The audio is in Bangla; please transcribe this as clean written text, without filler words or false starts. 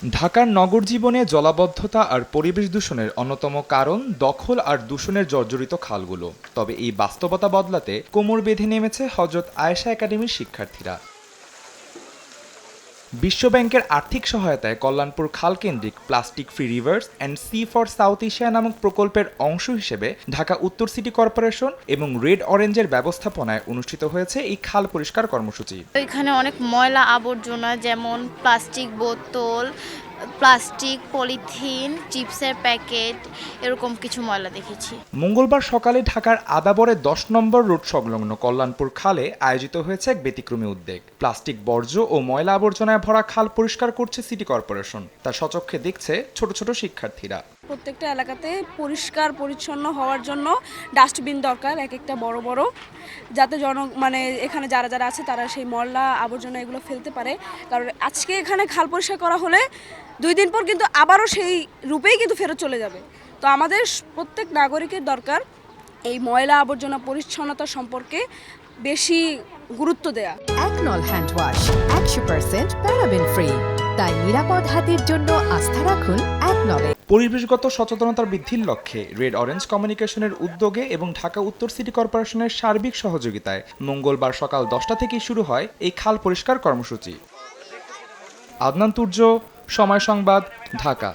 ঢাকার নগর জীবনে জলাবদ্ধতা আর পরিবেশ দূষণের অন্যতম কারণ দখল আর দূষণের জর্জরিত খালগুলো। তবে এই বাস্তবতা বদলাতে কোমর বেঁধে নেমেছে হযরত আয়েশা একাডেমির শিক্ষার্থীরা। বিশ্বব্যাংকের আর্থিক সহায়তায় কল্যাণপুর খাল কেন্দ্রিক plastic free rivers and sea for South Asia নামক প্রকল্পের অংশ হিসেবে ঢাকা উত্তর সিটি কর্পোরেশন এবং রেড অরেঞ্জের ব্যবস্থাপনায় অনুষ্ঠিত হয়েছে এই খাল পরিষ্কার কর্মসূচি। এখানে অনেক ময়লা আবর্জনা যেমন প্লাস্টিক বোতল, প্লাস্টিক, পলিথিন, চিপসের প্যাকেট এরকম কিছু ময়লা দেখেছি। মঙ্গলবার সকালে ঢাকার আদাবরে ১০ নম্বর রোড সংলগ্ন কল্যাণপুর খালে আয়োজিত হয়েছে এক ব্যতিক্রমী উদ্যোগ। প্লাস্টিক বর্জ্য ও ময়লা আবর্জনায় ভরা খাল পরিষ্কার করছে সিটি কর্পোরেশন। তার সচক্ষে দেখছে ছোট ছোট শিক্ষার্থীরা। প্রত্যেকটা এলাকাতে পরিষ্কার পরিচ্ছন্ন হওয়ার জন্য ডাস্টবিন দরকার, এক একটা বড় বড়, যাতে এখানে যারা যারা আছে তারা সেই ময়লা আবর্জনা এগুলো ফেলতে পারে। কারণ আজকে এখানে খাল পরিষ্কার করা হলে 2 দিন পর কিন্তু আবারও সেই রূপেই কিন্তু ফেরত চলে যাবে। তো আমাদের প্রত্যেক নাগরিকের দরকার এই ময়লা আবর্জনা পরিচ্ছন্নতা সম্পর্কে বেশি গুরুত্ব দেয়া। একনল হ্যান্ড ওয়াশ 100% প্যারাবেন ফ্রি, তাই নিরাপদ হাতের জন্য আস্থা রাখুন একনলে। পরিবেশগত সচেতনতার বৃদ্ধির লক্ষ্যে রেড অরেঞ্জ কমিউনিকেশনের উদ্যোগে এবং ঢাকা উত্তর সিটি কর্পোরেশনের সার্বিক সহযোগিতায় মঙ্গলবার সকাল 10টা থেকেই শুরু হয় এই খাল পরিষ্কার কর্মসূচি। আদনান তুর্য, সময় সংবাদ, ঢাকা।